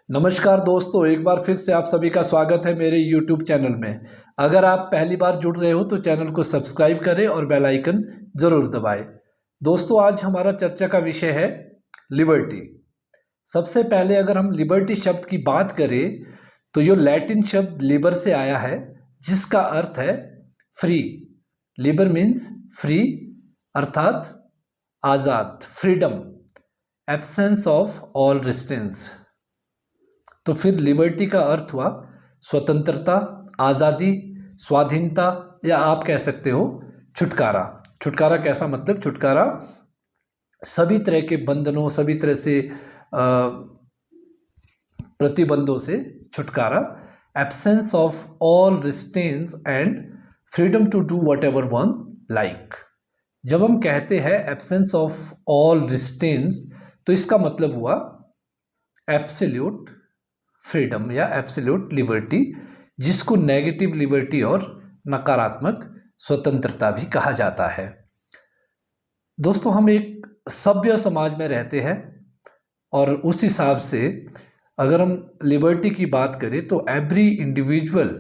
नमस्कार दोस्तों, एक बार फिर से आप सभी का स्वागत है मेरे YouTube चैनल में। अगर आप पहली बार जुड़ रहे हो तो चैनल को सब्सक्राइब करें और बेल आइकन जरूर दबाएं। दोस्तों, आज हमारा चर्चा का विषय है लिबर्टी। सबसे पहले अगर हम लिबर्टी शब्द की बात करें तो ये लैटिन शब्द लिबर से आया है, जिसका अर्थ है फ्री। लिबर मीन्स फ्री, अर्थात आज़ाद, freedom, absence of all restraints. तो फिर लिबर्टी का अर्थ हुआ स्वतंत्रता, आज़ादी, स्वाधीनता, या आप कह सकते हो छुटकारा। छुटकारा कैसा मतलब? छुटकारा सभी तरह के बंधनों, सभी तरह से प्रतिबंधों से छुटकारा, absence of all restraints and freedom to do whatever one like. जब हम कहते हैं एब्सेंस ऑफ ऑल रिस्ट्रेंट्स तो इसका मतलब हुआ एब्सोल्यूट फ्रीडम या एब्सोल्यूट लिबर्टी, जिसको नेगेटिव लिबर्टी और नकारात्मक स्वतंत्रता भी कहा जाता है। दोस्तों, हम एक सभ्य समाज में रहते हैं और उस हिसाब से अगर हम लिबर्टी की बात करें तो every individual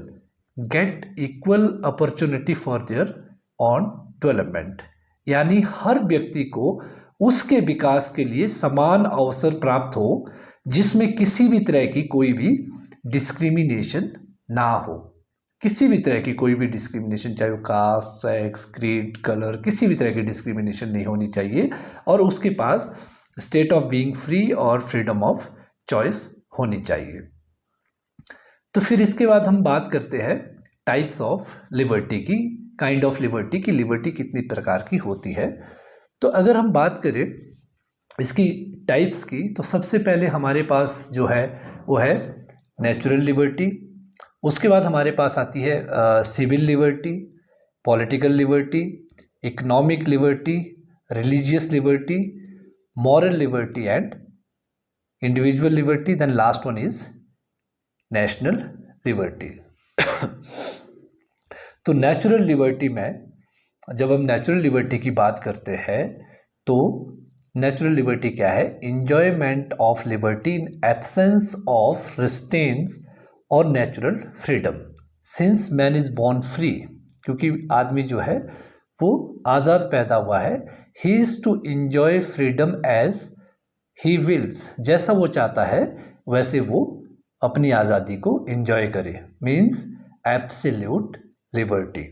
get equal opportunity for their on development, यानी हर व्यक्ति को उसके विकास के लिए समान अवसर प्राप्त हो, जिसमें किसी भी तरह की कोई भी डिस्क्रिमिनेशन ना हो। किसी भी तरह की कोई भी डिस्क्रिमिनेशन, चाहे वो कास्ट, सेक्स, क्रीड, कलर, किसी भी तरह की डिस्क्रिमिनेशन नहीं होनी चाहिए, और उसके पास स्टेट ऑफ बीइंग फ्री और फ्रीडम ऑफ चॉइस होनी चाहिए। तो फिर इसके बाद हम बात करते हैं टाइप्स ऑफ लिबर्टी की, काइंड ऑफ लिबर्टी की, लिबर्टी कितनी प्रकार की होती है। तो अगर हम बात करें इसकी टाइप्स की, तो सबसे पहले हमारे पास जो है वो है नेचुरल लिबर्टी। उसके बाद हमारे पास आती है civil liberty, political liberty, economic liberty, religious liberty, moral liberty and individual liberty. Then last one is national liberty. तो नेचुरल लिबर्टी में जब हम नेचुरल लिबर्टी की बात करते हैं तो नेचुरल लिबर्टी क्या है? Enjoyment of liberty in absence of restraints और natural freedom since man is born free. क्योंकि आदमी जो है वो आज़ाद पैदा हुआ है, he is to enjoy freedom as he wills, जैसा वो चाहता है वैसे वो अपनी आज़ादी को इंजॉय करे, मीन्स एब्सोल्यूट लिबर्टी।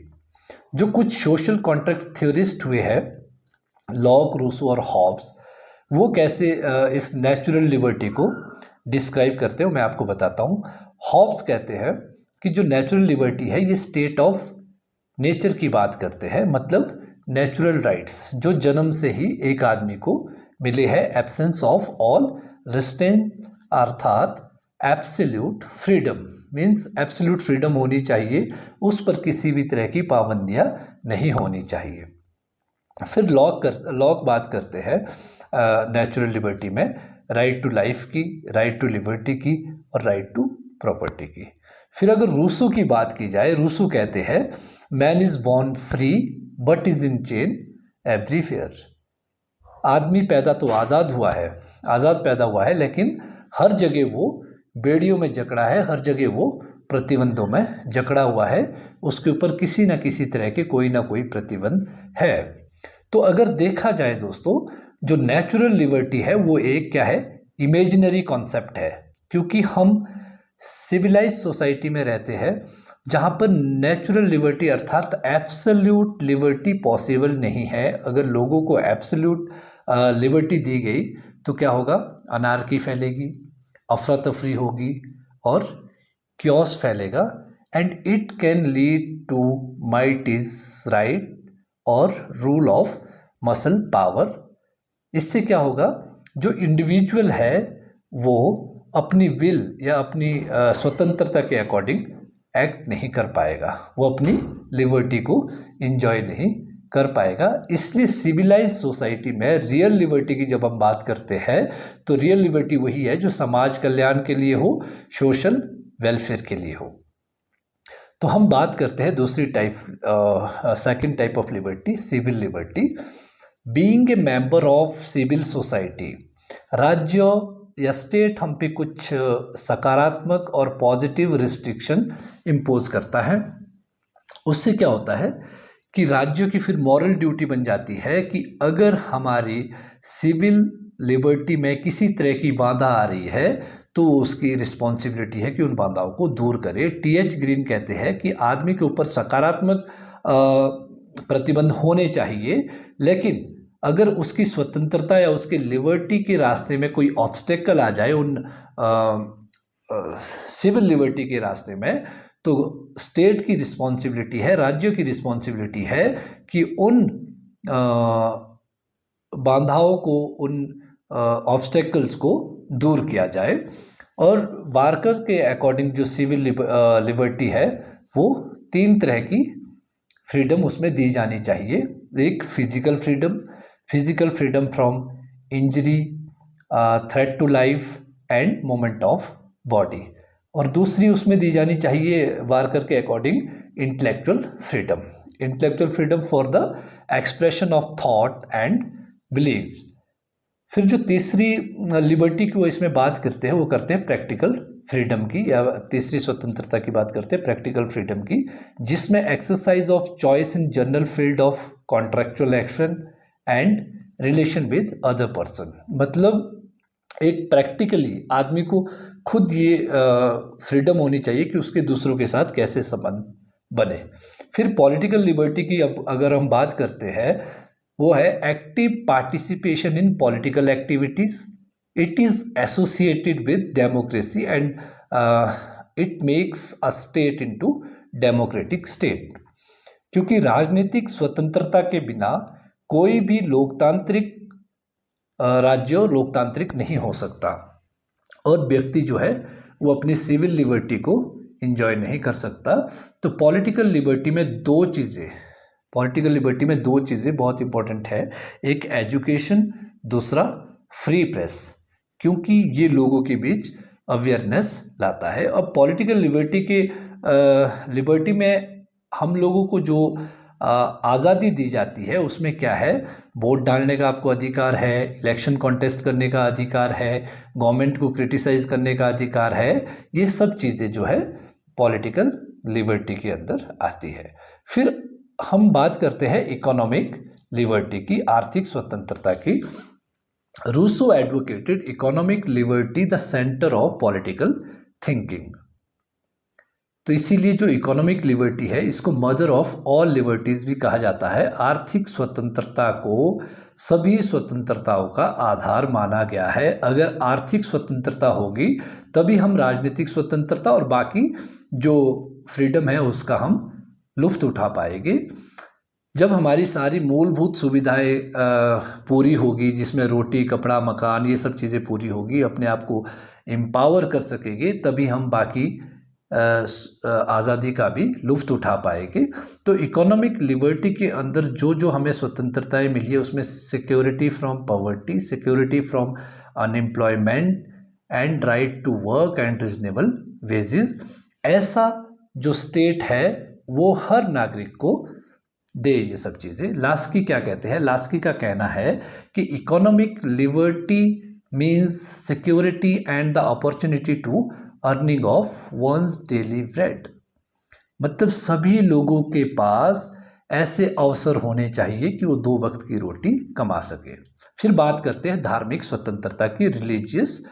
जो कुछ सोशल कॉन्ट्रैक्ट थ्योरिस्ट हुए हैं, लॉक, रूसो और हॉब्स, वो कैसे इस नेचुरल लिबर्टी को डिस्क्राइब करते हैं मैं आपको बताता हूँ। हॉब्स कहते हैं कि जो नेचुरल लिबर्टी है ये स्टेट ऑफ नेचर की बात करते हैं, मतलब नेचुरल राइट्स जो जन्म से ही एक आदमी को मिले हैं, एब्सेंस ऑफ ऑल रिस्ट्रेंट, अर्थात absolute freedom, means absolute freedom होनी चाहिए, उस पर किसी भी तरह की पाबंदियां नहीं होनी चाहिए। फिर लॉक बात करते हैं नेचुरल लिबर्टी में राइट टू लाइफ की, राइट टू लिबर्टी की और राइट टू प्रॉपर्टी की। फिर अगर रूसो की बात की जाए, रूसो कहते हैं man is born free but is in chain everywhere. आदमी पैदा तो आज़ाद हुआ है, आज़ाद पैदा हुआ है, लेकिन हर जगह वो बेड़ियों में जकड़ा है, हर जगह वो प्रतिबंधों में जकड़ा हुआ है, उसके ऊपर किसी न किसी तरह के कोई ना कोई प्रतिबंध है। तो अगर देखा जाए दोस्तों, जो नेचुरल लिबर्टी है वो एक क्या है? इमेजिनरी कॉन्सेप्ट है, क्योंकि हम सिविलाइज सोसाइटी में रहते हैं जहाँ पर नेचुरल लिबर्टी अर्थात एब्सोल्यूट लिबर्टी पॉसिबल नहीं है। अगर लोगों को एब्सोल्यूट लिबर्टी दी गई तो क्या होगा? अनार्की फैलेगी, अफरा तफरी होगी और क्योस फैलेगा, and it can lead to might is right और रूल ऑफ मसल पावर। इससे क्या होगा? जो इंडिविजुअल है वो अपनी विल या अपनी स्वतंत्रता के अकॉर्डिंग एक्ट नहीं कर पाएगा, वो अपनी लिबर्टी को इंजॉय नहीं कर पाएगा। इसलिए सिविलाइज सोसाइटी में रियल लिबर्टी की जब हम बात करते हैं तो रियल लिबर्टी वही है जो समाज कल्याण के लिए हो, सोशल वेलफेयर के लिए हो। तो हम बात करते हैं दूसरी type, second type of liberty, civil liberty. Being a member of civil society, राज्य या स्टेट हम पे कुछ सकारात्मक और पॉजिटिव रिस्ट्रिक्शन इम्पोज करता है, उससे क्या होता है कि राज्यों की फिर मॉरल ड्यूटी बन जाती है कि अगर हमारी सिविल लिबर्टी में किसी तरह की बाधा आ रही है तो उसकी रिस्पॉन्सिबिलिटी है कि उन बाधाओं को दूर करे। टीएच ग्रीन कहते हैं कि आदमी के ऊपर सकारात्मक प्रतिबंध होने चाहिए, लेकिन अगर उसकी स्वतंत्रता या उसके लिबर्टी के रास्ते में कोई ऑब्स्टेकल आ जाए उन सिविल लिबर्टी के रास्ते में, तो स्टेट की रिस्पॉन्सिबिलिटी है, राज्यों की रिस्पॉन्सिबिलिटी है कि उन बाधाओं को, उन ऑब्स्टेकल्स को दूर किया जाए। और वार्कर के अकॉर्डिंग जो सिविल लिबर्टी है वो 3 तरह की फ्रीडम उसमें दी जानी चाहिए। एक physical freedom from injury, threat to life and moment of body, और दूसरी उसमें दी जानी चाहिए वार्कर के according intellectual freedom for the expression of thought and believe. फिर जो तीसरी लिबर्टी की वो इसमें बात करते हैं, वो करते हैं प्रैक्टिकल फ्रीडम की, या तीसरी स्वतंत्रता की बात करते हैं प्रैक्टिकल फ्रीडम की, जिसमें exercise of choice in general field of contractual action and relation with other person. मतलब एक प्रैक्टिकली आदमी को खुद ये फ्रीडम होनी चाहिए कि उसके दूसरों के साथ कैसे संबंध बने। फिर पॉलिटिकल लिबर्टी की अब अगर हम बात करते हैं, वो है active participation in political activities. It is associated with democracy and it makes a state into democratic state. क्योंकि राजनीतिक स्वतंत्रता के बिना कोई भी लोकतांत्रिक राज्य लोकतांत्रिक नहीं हो सकता, और व्यक्ति जो है वो अपनी सिविल लिबर्टी को एंजॉय नहीं कर सकता। तो पॉलिटिकल लिबर्टी में दो चीज़ें बहुत इंपॉर्टेंट है, एक एजुकेशन, दूसरा फ्री प्रेस, क्योंकि ये लोगों के बीच अवेयरनेस लाता है। अब पॉलिटिकल लिबर्टी में हम लोगों को जो आज़ादी दी जाती है उसमें क्या है, वोट डालने का आपको अधिकार है, इलेक्शन कॉन्टेस्ट करने का अधिकार है, गवर्नमेंट को क्रिटिसाइज करने का अधिकार है। ये सब चीज़ें जो है पॉलिटिकल लिबर्टी के अंदर आती है। फिर हम बात करते हैं इकोनॉमिक लिबर्टी की, आर्थिक स्वतंत्रता की। Rousseau advocated economic liberty the centre of political thinking. तो इसीलिए जो इकोनॉमिक लिबर्टी है इसको मदर ऑफ ऑल लिबर्टीज भी कहा जाता है। आर्थिक स्वतंत्रता को सभी स्वतंत्रताओं का आधार माना गया है। अगर आर्थिक स्वतंत्रता होगी तभी हम राजनीतिक स्वतंत्रता और बाकी जो फ्रीडम है उसका हम लुफ्त उठा पाएंगे। जब हमारी सारी मूलभूत सुविधाएं पूरी होगी, जिसमें रोटी, कपड़ा, मकान, ये सब चीज़ें पूरी होगी, अपने आप को एम्पावर कर सकेंगे, तभी हम बाकी आज़ादी का भी लुफ्त उठा पाएंगे। तो इकोनॉमिक लिबर्टी के अंदर जो जो हमें स्वतंत्रताएं मिली है उसमें security from poverty, security from unemployment and right to work and reasonable wages, ऐसा जो स्टेट है वो हर नागरिक को दे ये सब चीज़ें। लास्की क्या कहते हैं? लास्की का कहना है कि economic liberty means security and the opportunity to earning of one's daily bread. मतलब सभी लोगों के पास ऐसे अवसर होने चाहिए कि वो 2 वक्त की रोटी कमा सके। फिर बात करते हैं धार्मिक स्वतंत्रता की, रिलीजियस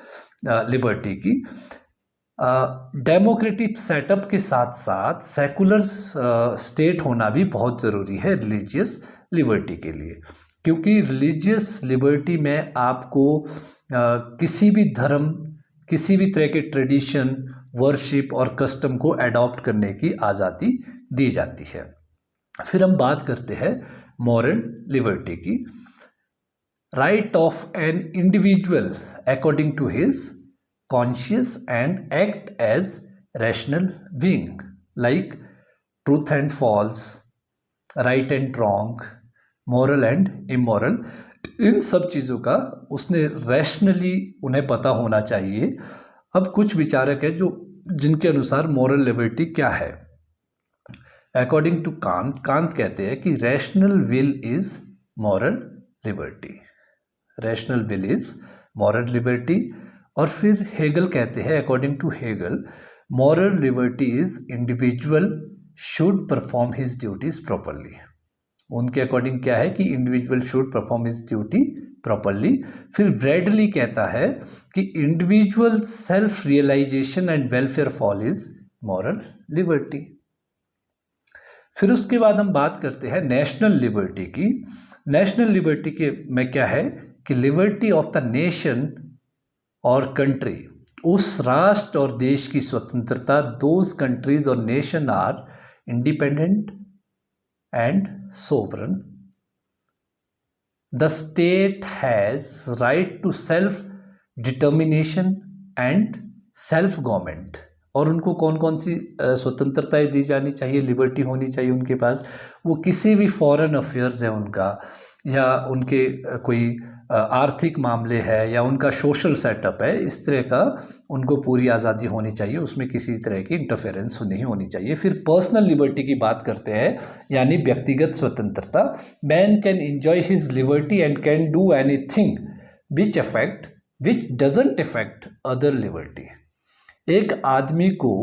लिबर्टी की। डेमोक्रेटिक सेटअप के साथ साथ सेकुलर स्टेट होना भी बहुत ज़रूरी है रिलीजियस लिबर्टी के लिए, क्योंकि रिलीजियस लिबर्टी में आपको किसी भी धर्म, किसी भी तरह के ट्रेडिशन, वर्शिप और कस्टम को अडॉप्ट करने की आज़ादी दी जाती है। फिर हम बात करते हैं मॉरल लिबर्टी की। Right of an individual according to his conscious and act as rational being, like truth and false, right and wrong, moral and immoral। इन सब चीज़ों का उसने रैशनली उन्हें पता होना चाहिए। अब कुछ विचारक है जो जिनके अनुसार मॉरल लिबर्टी क्या है। अकॉर्डिंग टू कांत, कांत कहते हैं कि rational will is moral liberty. Rational will is moral liberty. और फिर हेगल कहते हैं, according to Hegel, moral liberty is individual should perform his duties properly. उनके अकॉर्डिंग क्या है कि individual should perform his duty properly. फिर ब्रैडली कहता है कि individual self realisation and welfare fall is moral liberty. फिर उसके बाद हम बात करते हैं नेशनल लिबर्टी की। नेशनल लिबर्टी के में क्या है कि लिबर्टी ऑफ द नेशन और कंट्री, उस राष्ट्र और देश की स्वतंत्रता, दोज कंट्रीज और nation are independent and sovereign, the state has right to self determination and self government. और उनको कौन कौन सी स्वतंत्रताएं दी जानी चाहिए, लिबर्टी होनी चाहिए उनके पास, वो किसी भी फॉरेन अफेयर्स है उनका, या उनके कोई आर्थिक मामले है, या उनका सोशल सेटअप है, इस तरह का उनको पूरी आज़ादी होनी चाहिए, उसमें किसी तरह की इंटरफेरेंस नहीं होनी चाहिए। फिर पर्सनल लिबर्टी की बात करते हैं, यानी व्यक्तिगत स्वतंत्रता। Man can enjoy his liberty and can do anything which doesn't affect other liberty. एक आदमी को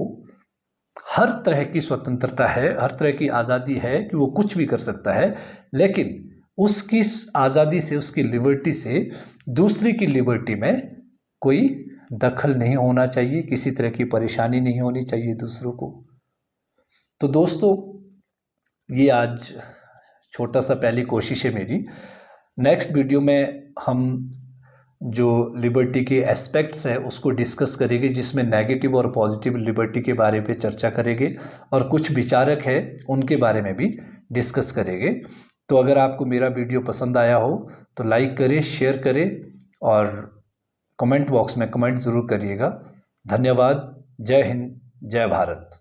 हर तरह की स्वतंत्रता है, हर तरह की आज़ादी है कि वो कुछ भी कर सकता है, लेकिन उसकी आज़ादी से, उसकी लिबर्टी से दूसरी की लिबर्टी में कोई दखल नहीं होना चाहिए, किसी तरह की परेशानी नहीं होनी चाहिए दूसरों को। तो दोस्तों, ये आज छोटा सा पहली कोशिश है मेरी। नेक्स्ट वीडियो में हम जो लिबर्टी के एस्पेक्ट्स हैं उसको डिस्कस करेंगे, जिसमें नेगेटिव और पॉजिटिव लिबर्टी के बारे में चर्चा करेंगे, और कुछ विचारक हैं उनके बारे में भी डिस्कस करेंगे। तो अगर आपको मेरा वीडियो पसंद आया हो तो लाइक करें, शेयर करें, और कमेंट बॉक्स में कमेंट ज़रूर करिएगा। धन्यवाद। जय हिंद, जय भारत।